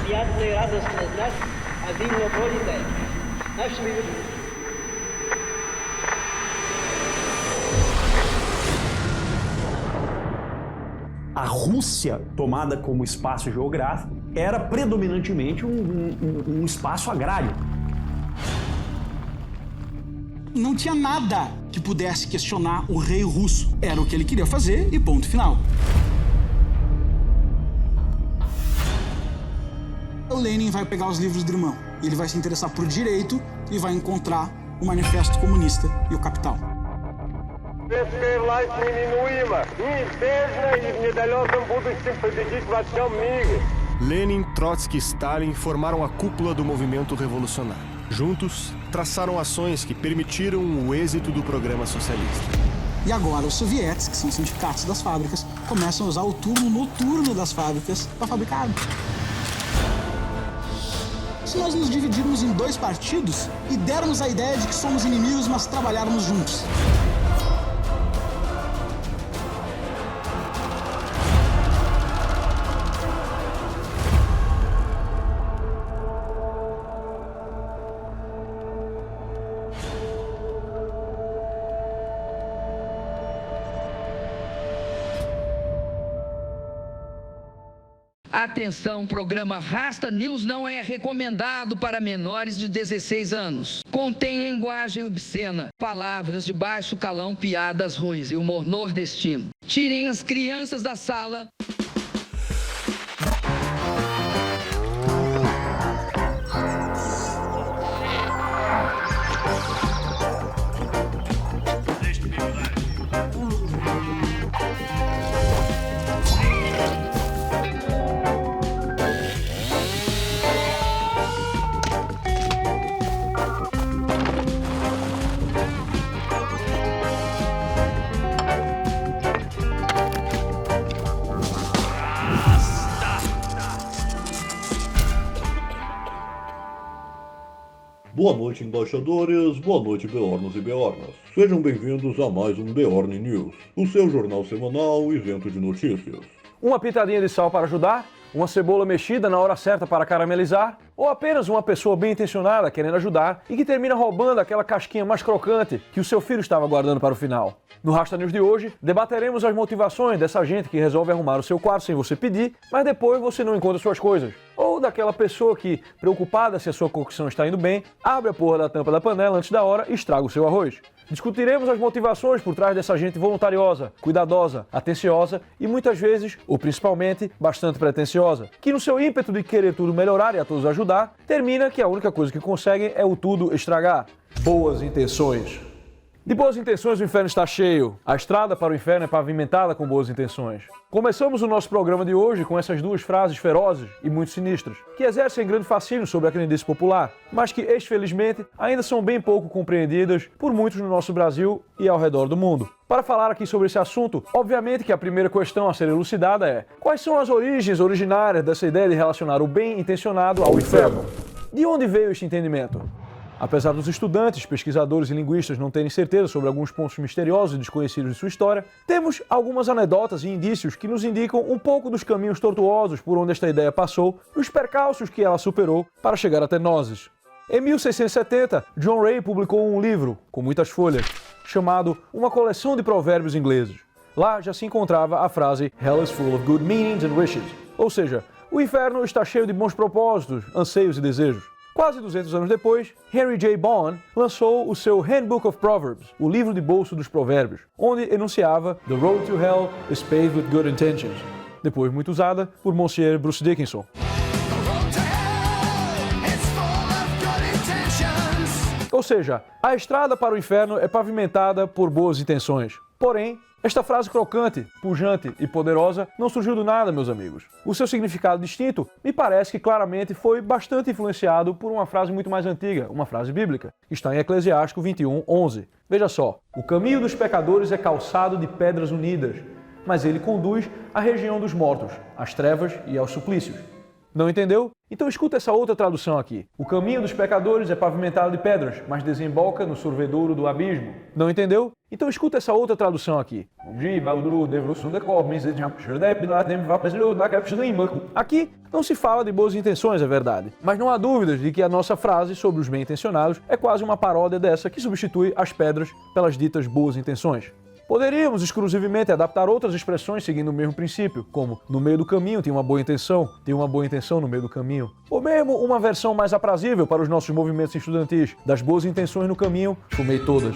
неприятной радостно знать обильно пролитое нашими людьми. A Rússia, tomada como espaço geográfico, era predominantemente um espaço agrário. Não tinha nada que pudesse questionar o rei russo. Era o que ele queria fazer e ponto final. O Lenin vai pegar os livros do irmão. Ele vai se interessar por direito e vai encontrar o Manifesto Comunista e o Capital. Советская власть неминуема, неизбежна и в недалеком будущем победит во всем мире. Lenin, Trotsky e Stalin formaram a cúpula do movimento revolucionário. Juntos, traçaram ações que permitiram o êxito do programa socialista. E agora os sovietes, que são sindicatos das fábricas, começam a usar o turno noturno das fábricas para fabricar arma. Se nós nos dividirmos em dois partidos e dermos a ideia de que somos inimigos, mas trabalharmos juntos. Atenção, o programa Rasta News não é recomendado para menores de 16 anos. Contém linguagem obscena, palavras de baixo calão, piadas ruins e humor nordestino. Tirem as crianças da sala. Boa noite, embaixadores, boa noite, beornos e beornas. Sejam bem-vindos a mais um Beorn News, o seu jornal semanal isento de notícias. Uma pitadinha de sal para ajudar? Uma cebola mexida na hora certa para caramelizar? Ou apenas uma pessoa bem intencionada querendo ajudar e que termina roubando aquela casquinha mais crocante que o seu filho estava guardando para o final? No Rasta News de hoje, debateremos as motivações dessa gente que resolve arrumar o seu quarto sem você pedir, mas depois você não encontra suas coisas. Ou daquela pessoa que, preocupada se a sua cocção está indo bem, abre a porra da tampa da panela antes da hora e estraga o seu arroz. Discutiremos as motivações por trás dessa gente voluntariosa, cuidadosa, atenciosa e muitas vezes, ou principalmente, bastante pretensiosa, que no seu ímpeto de querer tudo melhorar e a todos ajudar, termina que a única coisa que conseguem é o tudo estragar. Boas intenções. De boas intenções o inferno está cheio. A estrada para o inferno é pavimentada com boas intenções. Começamos o nosso programa de hoje com essas duas frases ferozes e muito sinistras, que exercem grande fascínio sobre a crendice popular, mas que, exfelizmente, ainda são bem pouco compreendidas por muitos no nosso Brasil e ao redor do mundo. Para falar aqui sobre esse assunto, obviamente que a primeira questão a ser elucidada é: quais são as origens originárias dessa ideia de relacionar o bem intencionado ao inferno? De onde veio este entendimento? Apesar dos estudantes, pesquisadores e linguistas não terem certeza sobre alguns pontos misteriosos e desconhecidos de sua história, temos algumas anedotas e indícios que nos indicam um pouco dos caminhos tortuosos por onde esta ideia passou e os percalços que ela superou para chegar até nós. Em 1670, John Ray publicou um livro, com muitas folhas, chamado Uma Coleção de Provérbios Ingleses. Lá já se encontrava a frase Hell is full of good meanings and wishes, ou seja, o inferno está cheio de bons propósitos, anseios e desejos. Quase 200 anos depois, Henry J. Bond lançou o seu Handbook of Proverbs, o livro de bolso dos provérbios, onde enunciava The road to hell is paved with good intentions, depois muito usada por Monsieur Bruce Dickinson. Ou seja, a estrada para o inferno é pavimentada por boas intenções. Porém, esta frase crocante, pujante e poderosa não surgiu do nada, meus amigos. O seu significado distinto me parece que claramente foi bastante influenciado por uma frase muito mais antiga, uma frase bíblica, que está em Eclesiástico 21:11. Veja só: o caminho dos pecadores é calçado de pedras unidas, mas ele conduz à região dos mortos, às trevas e aos suplícios. Não entendeu? Então escuta essa outra tradução aqui. O caminho dos pecadores é pavimentado de pedras, mas desemboca no sorvedouro do abismo. Não entendeu? Então escuta essa outra tradução aqui. Aqui não se fala de boas intenções, é verdade. Mas não há dúvidas de que a nossa frase sobre os bem-intencionados é quase uma paródia dessa que substitui as pedras pelas ditas boas intenções. Poderíamos exclusivamente adaptar outras expressões seguindo o mesmo princípio, como no meio do caminho tem uma boa intenção no meio do caminho. Ou mesmo uma versão mais aprazível para os nossos movimentos estudantis, das boas intenções no caminho, fumei todas.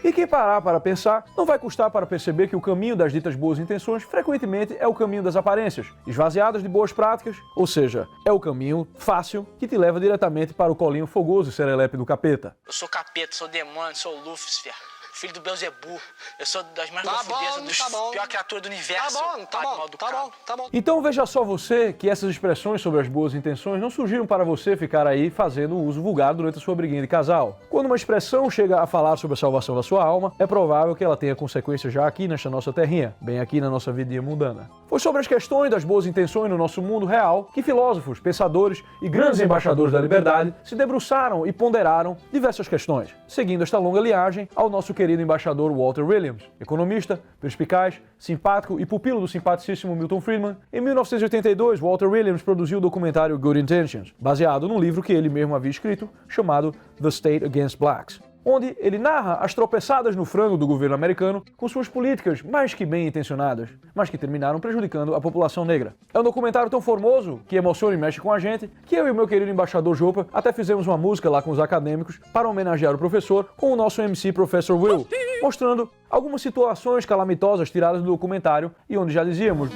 E quem parar para pensar, não vai custar para perceber que o caminho das ditas boas intenções frequentemente é o caminho das aparências, esvaziadas de boas práticas, ou seja, é o caminho fácil que te leva diretamente para o colinho fogoso e serelepe do capeta. Eu sou capeta, sou demônio, sou Lúcifer, filho do Beelzebu, eu sou das mais profundezas, dos pior criatura do universo. Tá bom. Então veja só você que essas expressões sobre as boas intenções não surgiram para você ficar aí fazendo uso vulgar durante a sua briguinha de casal. Quando uma expressão chega a falar sobre a salvação da sua alma, é provável que ela tenha consequências já aqui nesta nossa terrinha, bem aqui na nossa vidinha mundana. Foi sobre as questões das boas intenções no nosso mundo real que filósofos, pensadores e grandes embaixadores da liberdade se debruçaram e ponderaram diversas questões, seguindo esta longa linhagem ao nosso querido embaixador Walter Williams, economista, perspicaz, simpático e pupilo do simpaticíssimo Milton Friedman. Em 1982, Walter Williams produziu o documentário Good Intentions, baseado num livro que ele mesmo havia escrito, chamado The State Against Blacks, onde ele narra as tropeçadas no frango do governo americano com suas políticas mais que bem intencionadas, mas que terminaram prejudicando a população negra. É um documentário tão formoso, que emociona e mexe com a gente, que eu e o meu querido embaixador Jopa até fizemos uma música lá com os acadêmicos para homenagear o professor com o nosso MC Professor Will, mostrando algumas situações calamitosas tiradas do documentário e onde já dizíamos: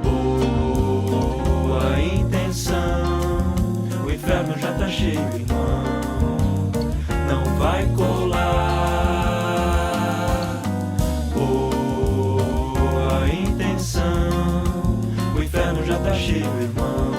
boa intenção, o inferno já tá cheio, irmão. Não vai colar. Boa intenção. O inferno já tá cheio, irmão.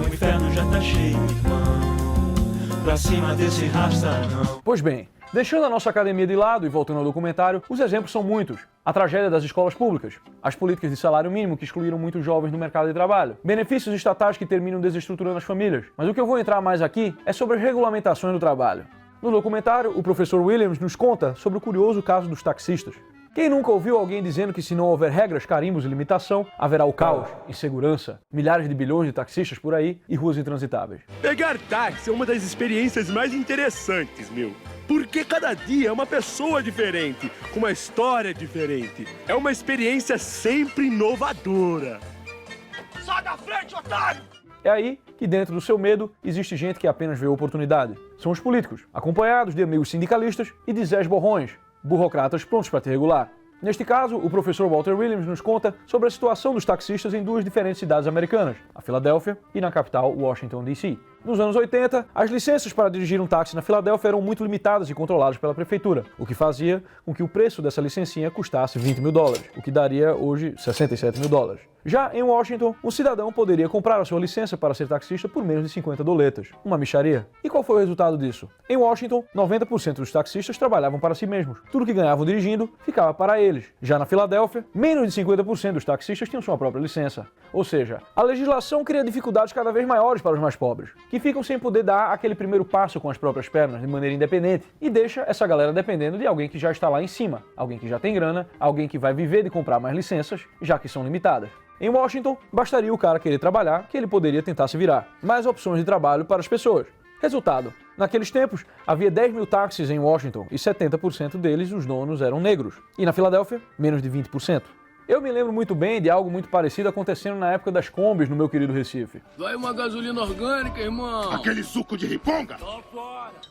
O inferno já tá cheio, irmão. Pra cima desse rasta não. Pois bem, deixando a nossa academia de lado e voltando ao documentário, os exemplos são muitos. A tragédia das escolas públicas, as políticas de salário mínimo que excluíram muitos jovens do mercado de trabalho, benefícios estatais que terminam desestruturando as famílias. Mas o que eu vou entrar mais aqui é sobre as regulamentações do trabalho. No documentário, o professor Williams nos conta sobre o curioso caso dos taxistas. Quem nunca ouviu alguém dizendo que se não houver regras, carimbos e limitação, haverá o caos, insegurança, milhares de bilhões de taxistas por aí e ruas intransitáveis? Pegar táxi é uma das experiências mais interessantes, meu. Porque cada dia é uma pessoa diferente, com uma história diferente. É uma experiência sempre inovadora. Sai da frente, otário! É aí que dentro do seu medo existe gente que apenas vê oportunidade. São os políticos, acompanhados de amigos sindicalistas e de Zés borrões, burocratas prontos para te regular. Neste caso, o professor Walter Williams nos conta sobre a situação dos taxistas em duas diferentes cidades americanas, a Filadélfia e na capital, Washington, D.C. Nos anos 80, as licenças para dirigir um táxi na Filadélfia eram muito limitadas e controladas pela prefeitura, o que fazia com que o preço dessa licencinha custasse $20 mil, o que daria hoje $67 mil. Já em Washington, um cidadão poderia comprar a sua licença para ser taxista por menos de 50 doletas. Uma mixaria. E qual foi o resultado disso? Em Washington, 90% dos taxistas trabalhavam para si mesmos. Tudo que ganhavam dirigindo ficava para eles. Já na Filadélfia, menos de 50% dos taxistas tinham sua própria licença. Ou seja, a legislação cria dificuldades cada vez maiores para os mais pobres, que ficam sem poder dar aquele primeiro passo com as próprias pernas de maneira independente e deixa essa galera dependendo de alguém que já está lá em cima, alguém que já tem grana, alguém que vai viver de comprar mais licenças, já que são limitadas. Em Washington, bastaria o cara querer trabalhar que ele poderia tentar se virar. Mais opções de trabalho para as pessoas. Resultado, naqueles tempos, havia 10 mil táxis em Washington e 70% deles os donos eram negros. E na Filadélfia, menos de 20%. Eu me lembro muito bem de algo muito parecido acontecendo na época das combis no meu querido Recife. Vai uma gasolina orgânica, irmão! Aquele suco de riponga!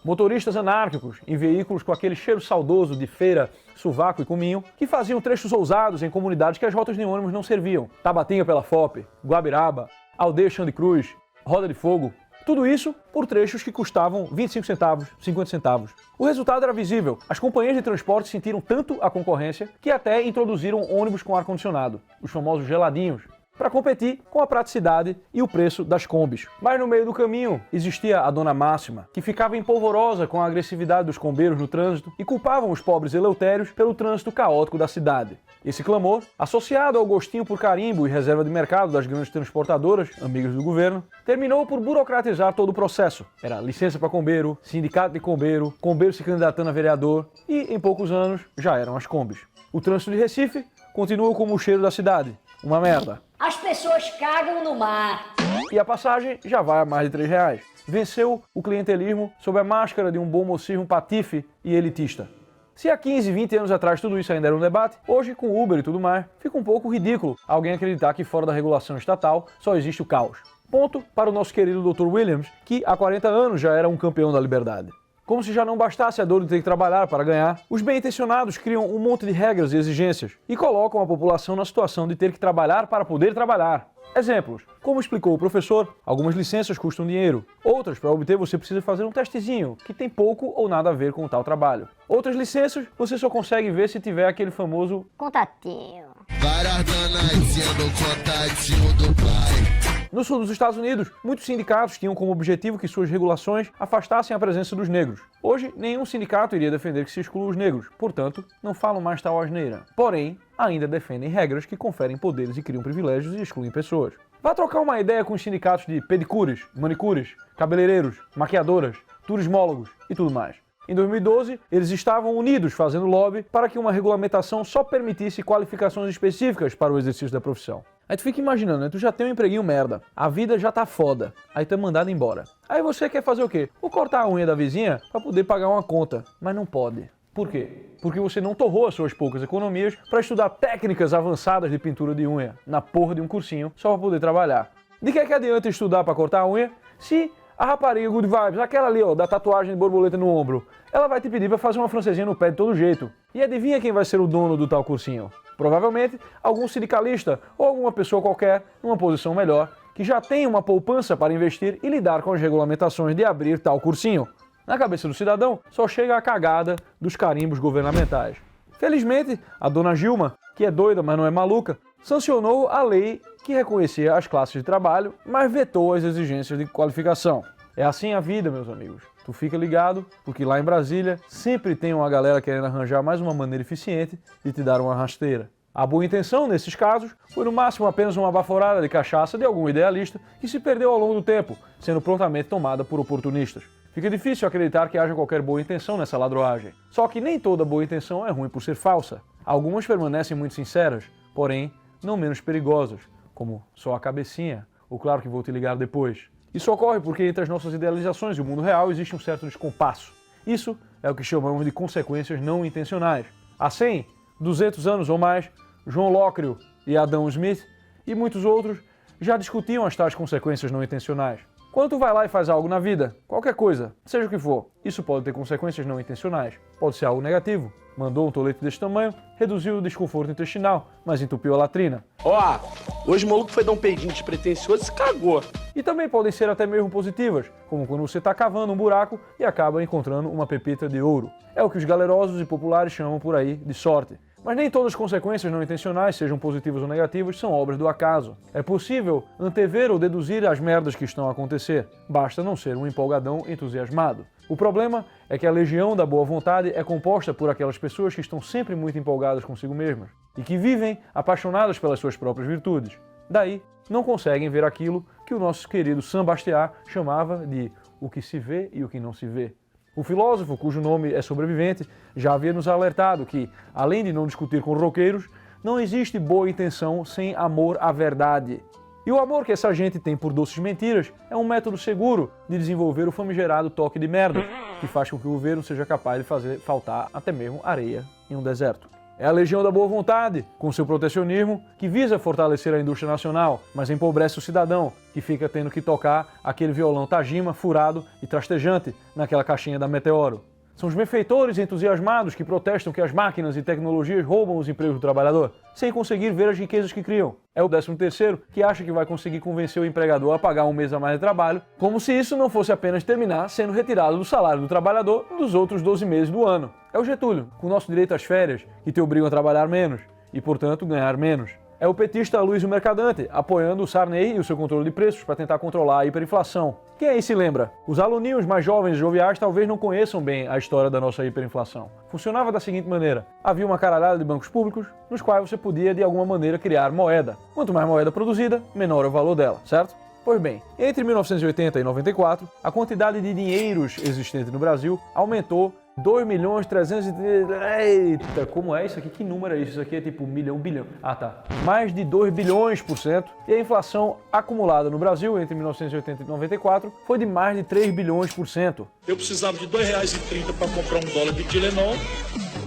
Motoristas anárquicos em veículos com aquele cheiro saudoso de feira, sovaco e cominho, que faziam trechos ousados em comunidades que as rotas de ônibus não serviam. Tabatinga pela FOP, Guabiraba, Aldeia Xande Cruz, Roda de Fogo. Tudo isso por trechos que custavam 25 centavos, 50 centavos. O resultado era visível. As companhias de transporte sentiram tanto a concorrência que até introduziram ônibus com ar-condicionado, os famosos geladinhos. para competir com a praticidade e o preço das combis. Mas no meio do caminho existia a Dona Máxima, que ficava empolvorosa com a agressividade dos combeiros no trânsito e culpavam os pobres eleutérios pelo trânsito caótico da cidade. Esse clamor, associado ao gostinho por carimbo e reserva de mercado das grandes transportadoras, amigas do governo, terminou por burocratizar todo o processo. Era licença para combeiro, sindicato de combeiro, combeiro se candidatando a vereador e, em poucos anos, já eram as combis. O trânsito de Recife continua como o cheiro da cidade. Uma merda. As pessoas cagam no mar. E a passagem já vai a mais de R$3. Venceu o clientelismo sob a máscara de um bom mocismo patife e elitista. Se há 15, 20 anos atrás tudo isso ainda era um debate, hoje, com Uber e tudo mais, fica um pouco ridículo alguém acreditar que fora da regulação estatal só existe o caos. Ponto para o nosso querido Dr. Williams, que há 40 anos já era um campeão da liberdade. Como se já não bastasse a dor de ter que trabalhar para ganhar, os bem-intencionados criam um monte de regras e exigências e colocam a população na situação de ter que trabalhar para poder trabalhar. Exemplos. Como explicou o professor, algumas licenças custam dinheiro. Outras, para obter, você precisa fazer um testezinho, que tem pouco ou nada a ver com tal trabalho. Outras licenças, você só consegue ver se tiver aquele famoso contatinho. Várias danadinhas no contatinho do pai. No sul dos Estados Unidos, muitos sindicatos tinham como objetivo que suas regulações afastassem a presença dos negros. Hoje, nenhum sindicato iria defender que se exclua os negros, portanto, não falam mais tal asneira. Porém, ainda defendem regras que conferem poderes e criam privilégios e excluem pessoas. Vá trocar uma ideia com os sindicatos de pedicures, manicures, cabeleireiros, maquiadoras, turismólogos e tudo mais. Em 2012, eles estavam unidos fazendo lobby para que uma regulamentação só permitisse qualificações específicas para o exercício da profissão. Aí tu fica imaginando, né? Tu já tem um empreguinho merda, a vida já tá foda, aí tu é mandado embora. Aí você quer fazer o quê? Vou cortar a unha da vizinha para poder pagar uma conta, mas não pode. Por quê? Porque você não torrou as suas poucas economias para estudar técnicas avançadas de pintura de unha na porra de um cursinho só para poder trabalhar. De que adianta estudar para cortar a unha se a rapariga Good Vibes, aquela ali, ó, da tatuagem de borboleta no ombro, ela vai te pedir para fazer uma francesinha no pé de todo jeito. E adivinha quem vai ser o dono do tal cursinho? Provavelmente algum sindicalista ou alguma pessoa qualquer numa posição melhor que já tem uma poupança para investir e lidar com as regulamentações de abrir tal cursinho. Na cabeça do cidadão só chega a cagada dos carimbos governamentais. Felizmente, a dona Gilma, que é doida, mas não é maluca, sancionou a lei que reconhecia as classes de trabalho, mas vetou as exigências de qualificação. É assim a vida, meus amigos. Tu fica ligado, porque lá em Brasília sempre tem uma galera querendo arranjar mais uma maneira eficiente de te dar uma rasteira. A boa intenção, nesses casos, foi no máximo apenas uma baforada de cachaça de algum idealista que se perdeu ao longo do tempo, sendo prontamente tomada por oportunistas. Fica difícil acreditar que haja qualquer boa intenção nessa ladroagem. Só que nem toda boa intenção é ruim por ser falsa. Algumas permanecem muito sinceras, porém não menos perigosas, como só a cabecinha, ou claro que vou te ligar depois. Isso ocorre porque entre as nossas idealizações e o mundo real existe um certo descompasso. Isso é o que chamamos de consequências não intencionais. Há 100, 200 anos ou mais, João Lócrio e Adam Smith e muitos outros já discutiam as tais consequências não intencionais. Quando tu vai lá e faz algo na vida, qualquer coisa, seja o que for, isso pode ter consequências não intencionais. Pode ser algo negativo. Mandou um tolete desse tamanho, reduziu o desconforto intestinal, mas entupiu a latrina. Ó, hoje o maluco foi dar um peidinho despretensioso e se cagou. E também podem ser até mesmo positivas, como quando você está cavando um buraco e acaba encontrando uma pepita de ouro. É o que os galerosos e populares chamam por aí de sorte. Mas nem todas as consequências não intencionais, sejam positivas ou negativas, são obras do acaso. É possível antever ou deduzir as merdas que estão a acontecer. Basta não ser um empolgadão entusiasmado. O problema é que a legião da boa vontade é composta por aquelas pessoas que estão sempre muito empolgadas consigo mesmas e que vivem apaixonadas pelas suas próprias virtudes. Daí, não conseguem ver aquilo que o nosso querido Saint Bastiat chamava de o que se vê e o que não se vê. O filósofo, cujo nome é sobrevivente, já havia nos alertado que, além de não discutir com roqueiros, não existe boa intenção sem amor à verdade. E o amor que essa gente tem por doces mentiras é um método seguro de desenvolver o famigerado toque de merda, que faz com que o governo seja capaz de fazer faltar até mesmo areia em um deserto. É a legião da boa vontade, com seu protecionismo, que visa fortalecer a indústria nacional, mas empobrece o cidadão, que fica tendo que tocar aquele violão Tajima furado e trastejante naquela caixinha da Meteoro. São os benfeitores entusiasmados que protestam que as máquinas e tecnologias roubam os empregos do trabalhador, sem conseguir ver as riquezas que criam. É o 13º que acha que vai conseguir convencer o empregador a pagar um mês a mais de trabalho, como se isso não fosse apenas terminar sendo retirado do salário do trabalhador dos outros 12 meses do ano. É o Getúlio, com o nosso direito às férias, que te obrigam a trabalhar menos e, portanto, ganhar menos. é o petista Aloysio Mercadante, apoiando o Sarney e o seu controle de preços para tentar controlar a hiperinflação. Quem aí se lembra? Os aluninhos mais jovens e joviais talvez não conheçam bem a história da nossa hiperinflação. Funcionava da seguinte maneira: havia uma caralhada de bancos públicos, nos quais você podia de alguma maneira criar moeda. Quanto mais moeda produzida, menor é o valor dela, certo? Pois bem, entre 1980 e 94, a quantidade de dinheiros existente no Brasil aumentou 2.300.000... Eita, como é isso aqui? Que número é isso? Isso aqui é tipo milhão, bilhão. Ah, tá. Mais de 2 bilhões%. E a inflação acumulada no Brasil entre 1980 e 94 foi de mais de 3 bilhões%. Eu precisava de R$ 2,30 para comprar um dólar de Tilenol.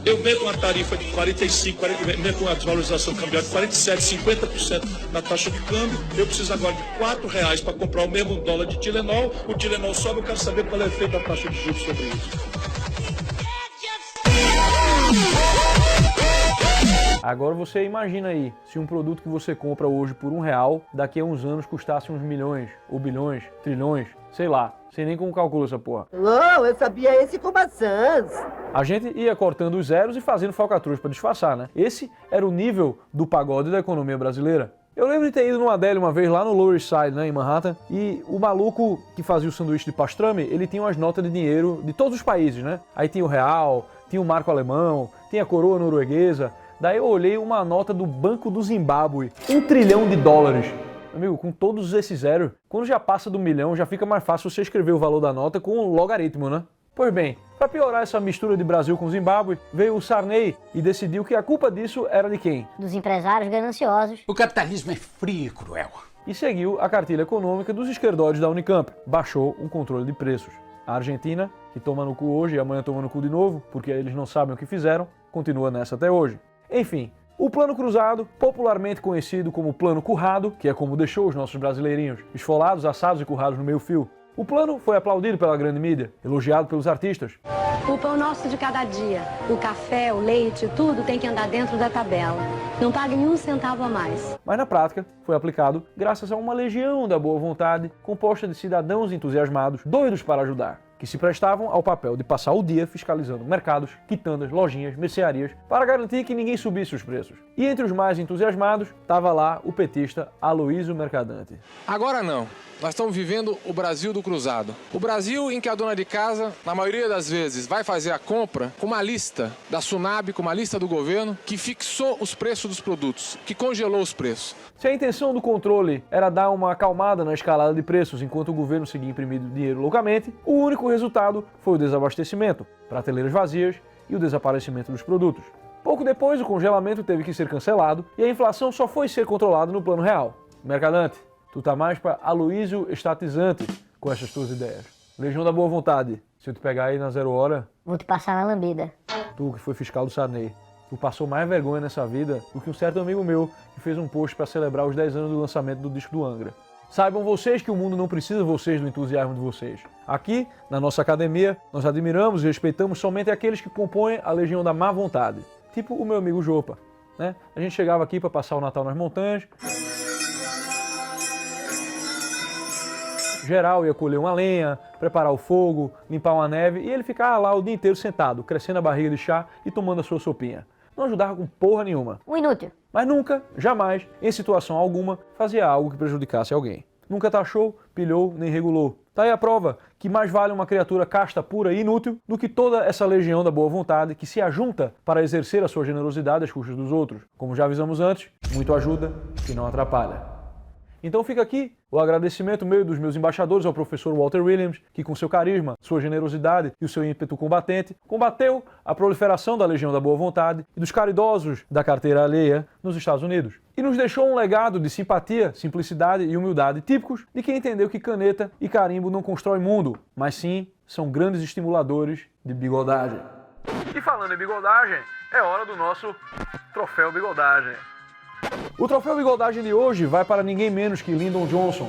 Eu meto uma tarifa de 45, meto uma desvalorização cambial de 47, 50% na taxa de câmbio. Eu preciso agora de R$ 4 para comprar o mesmo dólar de Tilenol. O Tilenol sobe, eu quero saber qual é o efeito da taxa de juros sobre isso. Agora você imagina aí, se um produto que você compra hoje por R$1, daqui a uns anos custasse uns milhões, ou bilhões, trilhões, sei lá, sei nem como calcula essa porra. Não, eu sabia esse com maçãs. A gente ia cortando os zeros e fazendo falcatruas para disfarçar, né? Esse era o nível do pagode da economia brasileira. Eu lembro de ter ido numa deli uma vez lá no Lower East Side, né, em Manhattan, e o maluco que fazia o sanduíche de pastrame, ele tinha umas notas de dinheiro de todos os países, né? Aí tinha o real, tinha o marco alemão, tinha a coroa norueguesa. Daí eu olhei uma nota do Banco do Zimbábue, $1 trilhão. Amigo, com todos esses zeros, quando já passa do milhão, já fica mais fácil você escrever o valor da nota com um logaritmo, né? Pois bem, para piorar essa mistura de Brasil com Zimbábue, veio o Sarney e decidiu que a culpa disso era de quem? Dos empresários gananciosos. O capitalismo é frio e cruel. E seguiu a cartilha econômica dos esquerdóides da Unicamp. Baixou um controle de preços. A Argentina, que toma no cu hoje e amanhã toma no cu de novo, porque eles não sabem o que fizeram, continua nessa até hoje. Enfim, o Plano Cruzado, popularmente conhecido como Plano Currado, que é como deixou os nossos brasileirinhos esfolados, assados e currados no meio fio. O plano foi aplaudido pela grande mídia, elogiado pelos artistas. O pão nosso de cada dia, o café, o leite, tudo tem que andar dentro da tabela. Não pague nenhum centavo a mais. Mas na prática, foi aplicado graças a uma legião da boa vontade, composta de cidadãos entusiasmados, doidos para ajudar, que se prestavam ao papel de passar o dia fiscalizando mercados, quitandas, lojinhas, mercearias, para garantir que ninguém subisse os preços. E entre os mais entusiasmados, estava lá o petista Aloysio Mercadante. Agora não. Nós estamos vivendo o Brasil do cruzado. O Brasil em que a dona de casa, na maioria das vezes, vai fazer a compra com uma lista da Sunab, com uma lista do governo, que fixou os preços dos produtos, que congelou os preços. Se a intenção do controle era dar uma acalmada na escalada de preços enquanto o governo seguia imprimindo dinheiro loucamente, o único resultado foi o desabastecimento, prateleiras vazias e o desaparecimento dos produtos. Pouco depois, o congelamento teve que ser cancelado e a inflação só foi ser controlada no plano real. Mercadante, tu tá mais pra Aloysio estatizante com essas tuas ideias. Legião da boa vontade, se eu te pegar aí na 0 hora... Vou te passar na lambida. Tu que foi fiscal do Sarney. Tu passou mais vergonha nessa vida do que um certo amigo meu que fez um post para celebrar os 10 anos do lançamento do disco do Angra. Saibam vocês que o mundo não precisa de vocês, do entusiasmo de vocês. Aqui, na nossa academia, nós admiramos e respeitamos somente aqueles que compõem a legião da má vontade. Tipo o meu amigo Jopa, né? A gente chegava aqui para passar o Natal nas montanhas. Geral ia colher uma lenha, preparar o fogo, limpar uma neve e ele ficava lá o dia inteiro sentado, crescendo a barriga de chá e tomando a sua sopinha. Não ajudava com porra nenhuma. Um inútil. Mas nunca, jamais, em situação alguma, fazia algo que prejudicasse alguém. Nunca taxou, pilhou, nem regulou. Tá aí a prova que mais vale uma criatura casta, pura e inútil do que toda essa legião da boa vontade que se ajunta para exercer a sua generosidade às custas dos outros. Como já avisamos antes, muito ajuda e não atrapalha. Então fica aqui o agradecimento meu e dos meus embaixadores ao professor Walter Williams, que com seu carisma, sua generosidade e o seu ímpeto combatente, combateu a proliferação da Legião da Boa Vontade e dos caridosos da carteira alheia nos Estados Unidos. E nos deixou um legado de simpatia, simplicidade e humildade típicos de quem entendeu que caneta e carimbo não constroem mundo, mas sim são grandes estimuladores de bigodagem. E falando em bigodagem, é hora do nosso Troféu Bigodagem. O Troféu Bigodagem de hoje vai para ninguém menos que Lyndon Johnson,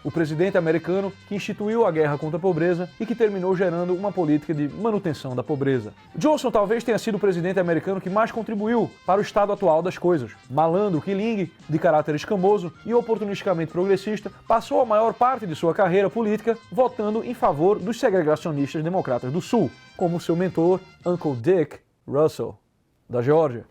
o presidente americano que instituiu a guerra contra a pobreza e que terminou gerando uma política de manutenção da pobreza. Johnson talvez tenha sido o presidente americano que mais contribuiu para o estado atual das coisas. Malandro, quilingue, de caráter escamoso e oportunisticamente progressista, passou a maior parte de sua carreira política votando em favor dos segregacionistas democratas do Sul, como seu mentor, Uncle Dick Russell, da Geórgia.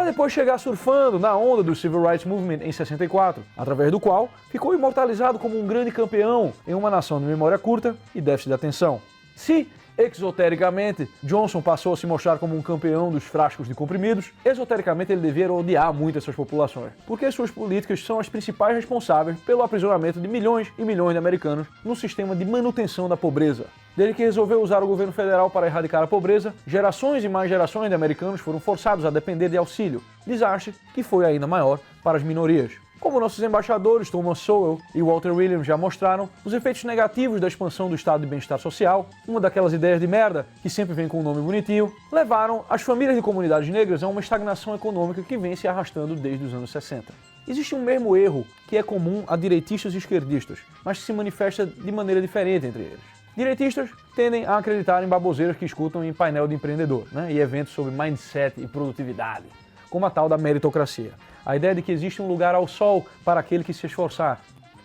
para depois chegar surfando na onda do Civil Rights Movement em 64, através do qual ficou imortalizado como um grande campeão em uma nação de memória curta e déficit de atenção. Se, exotericamente, Johnson passou a se mostrar como um campeão dos frascos de comprimidos, esotericamente ele devia odiar muito essas populações, porque suas políticas são as principais responsáveis pelo aprisionamento de milhões e milhões de americanos no sistema de manutenção da pobreza. Desde que resolveu usar o governo federal para erradicar a pobreza, gerações e mais gerações de americanos foram forçados a depender de auxílio, desastre que foi ainda maior para as minorias. Como nossos embaixadores Thomas Sowell e Walter Williams já mostraram, os efeitos negativos da expansão do estado de bem-estar social, uma daquelas ideias de merda que sempre vem com um nome bonitinho, levaram as famílias de comunidades negras a uma estagnação econômica que vem se arrastando desde os anos 60. Existe um mesmo erro que é comum a direitistas e esquerdistas, mas que se manifesta de maneira diferente entre eles. Direitistas tendem a acreditar em baboseiras que escutam em painel de empreendedor, e eventos sobre mindset e produtividade, como a tal da meritocracia. A ideia de que existe um lugar ao sol para aquele que se esforçar.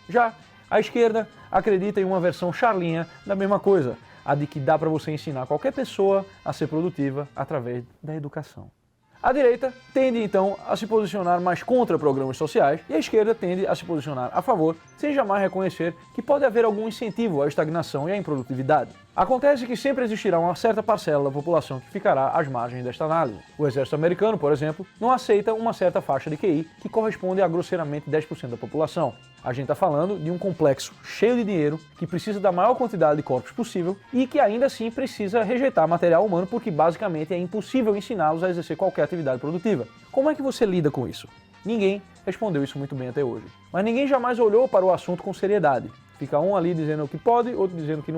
Já a esquerda acredita em uma versão charlinha da mesma coisa, a de que dá para você ensinar qualquer pessoa a ser produtiva através da educação. A direita tende, então, a se posicionar mais contra programas sociais e a esquerda tende a se posicionar a favor, sem jamais reconhecer que pode haver algum incentivo à estagnação e à improdutividade. Acontece que sempre existirá uma certa parcela da população que ficará às margens desta análise. O exército americano, por exemplo, não aceita uma certa faixa de QI que corresponde a grosseiramente 10% da população. A gente está falando de um complexo cheio de dinheiro que precisa da maior quantidade de corpos possível e que ainda assim precisa rejeitar material humano porque basicamente é impossível ensiná-los a exercer qualquer atividade produtiva. Como é que você lida com isso? Ninguém respondeu isso muito bem até hoje. Mas ninguém jamais olhou para o assunto com seriedade. Fica um ali dizendo que pode, outro dizendo que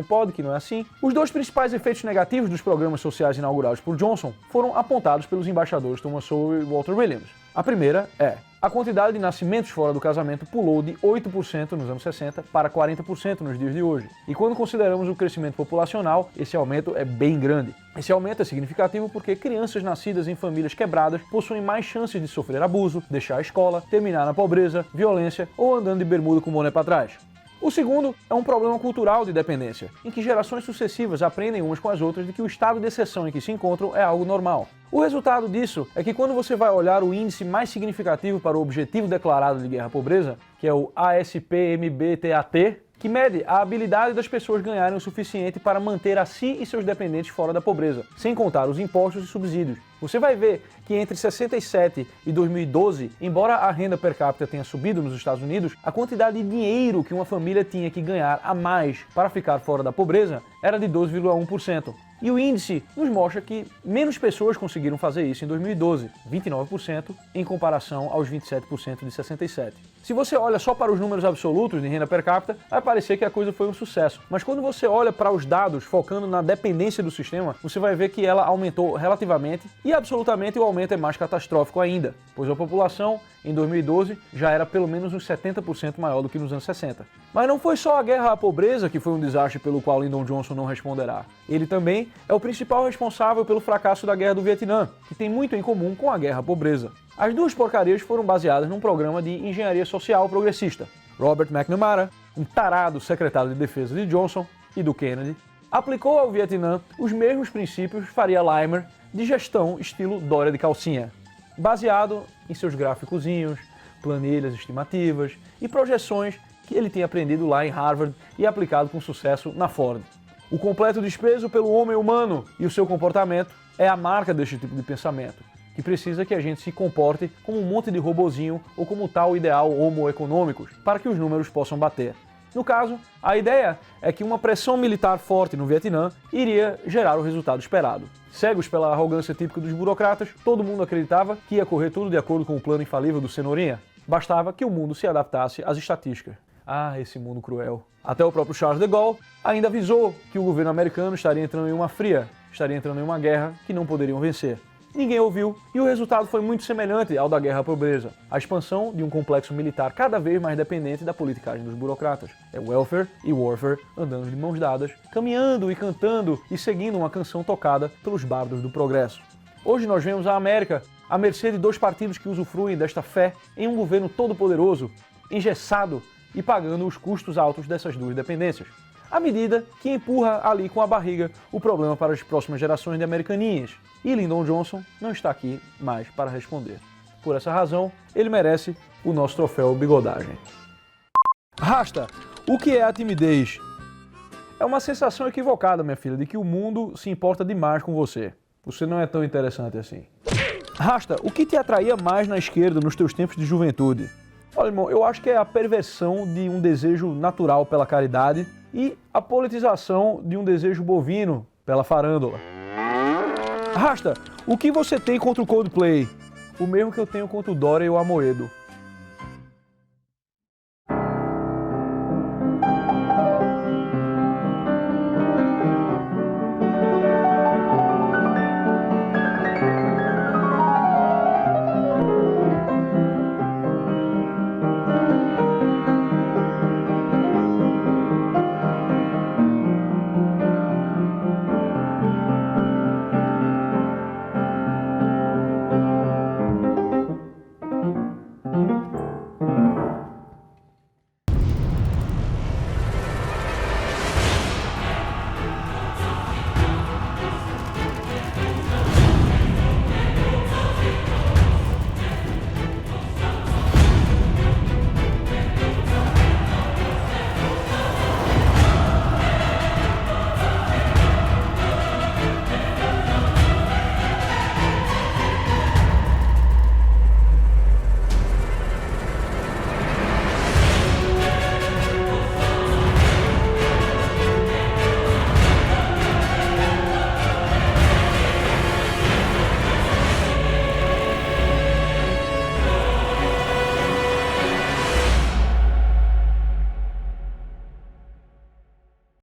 não é assim. Os dois principais efeitos negativos dos programas sociais inaugurados por Johnson foram apontados pelos embaixadores Thomas Sowell e Walter Williams. A primeira é: a quantidade de nascimentos fora do casamento pulou de 8% nos anos 60 para 40% nos dias de hoje. E quando consideramos o crescimento populacional, esse aumento é bem grande. Esse aumento é significativo porque crianças nascidas em famílias quebradas possuem mais chances de sofrer abuso, deixar a escola, terminar na pobreza, violência ou andando de bermuda com o boné para trás. O segundo é um problema cultural de dependência, em que gerações sucessivas aprendem umas com as outras de que o estado de exceção em que se encontram é algo normal. O resultado disso é que quando você vai olhar o índice mais significativo para o objetivo declarado de guerra à pobreza, que é o ASPMBTAT, que mede a habilidade das pessoas ganharem o suficiente para manter a si e seus dependentes fora da pobreza, sem contar os impostos e subsídios. Você vai ver que entre 67 e 2012, embora a renda per capita tenha subido nos Estados Unidos, a quantidade de dinheiro que uma família tinha que ganhar a mais para ficar fora da pobreza era de 12,1%. E o índice nos mostra que menos pessoas conseguiram fazer isso em 2012, 29%, em comparação aos 27% de 67. Se você olha só para os números absolutos de renda per capita, vai parecer que a coisa foi um sucesso. Mas quando você olha para os dados focando na dependência do sistema, você vai ver que ela aumentou relativamente e absolutamente o aumento é mais catastrófico ainda, pois a população em 2012 já era pelo menos uns 70% maior do que nos anos 60. Mas não foi só a guerra à pobreza que foi um desastre pelo qual Lyndon Johnson não responderá. Ele também é o principal responsável pelo fracasso da Guerra do Vietnã, que tem muito em comum com a guerra à pobreza. As duas porcarias foram baseadas num programa de engenharia social progressista. Robert McNamara, um tarado secretário de defesa de Johnson e do Kennedy, aplicou ao Vietnã os mesmos princípios Faria Limer de gestão estilo Dória de calcinha, baseado em seus gráficozinhos, planilhas estimativas e projeções que ele tinha aprendido lá em Harvard e aplicado com sucesso na Ford. O completo desprezo pelo homem humano e o seu comportamento é a marca deste tipo de pensamento, que precisa que a gente se comporte como um monte de robozinho ou como tal ideal homo econômicos, para que os números possam bater. No caso, a ideia é que uma pressão militar forte no Vietnã iria gerar o resultado esperado. Cegos pela arrogância típica dos burocratas, todo mundo acreditava que ia correr tudo de acordo com o plano infalível do Cenourinha. Bastava que o mundo se adaptasse às estatísticas. Ah, esse mundo cruel. Até o próprio Charles de Gaulle ainda avisou que o governo americano estaria entrando em uma fria, estaria entrando em uma guerra que não poderiam vencer. Ninguém ouviu e o resultado foi muito semelhante ao da guerra à pobreza. A expansão de um complexo militar cada vez mais dependente da politicagem dos burocratas. É welfare e warfare andando de mãos dadas, caminhando e cantando e seguindo uma canção tocada pelos bardos do progresso. Hoje nós vemos a América à mercê de dois partidos que usufruem desta fé em um governo todo-poderoso, engessado e pagando os custos altos dessas duas dependências. à medida que empurra ali com a barriga o problema para as próximas gerações de americaninhas. E Lyndon Johnson não está aqui mais para responder. Por essa razão, ele merece o nosso troféu bigodagem. Rasta, o que é a timidez? É uma sensação equivocada, minha filha, de que o mundo se importa demais com você. Você não é tão interessante assim. Rasta, o que te atraía mais na esquerda nos teus tempos de juventude? Olha, irmão, eu acho que é a perversão de um desejo natural pela caridade e a politização de um desejo bovino pela farândola. Rasta, o que você tem contra o Coldplay? O mesmo que eu tenho contra o Dória e o Amoedo.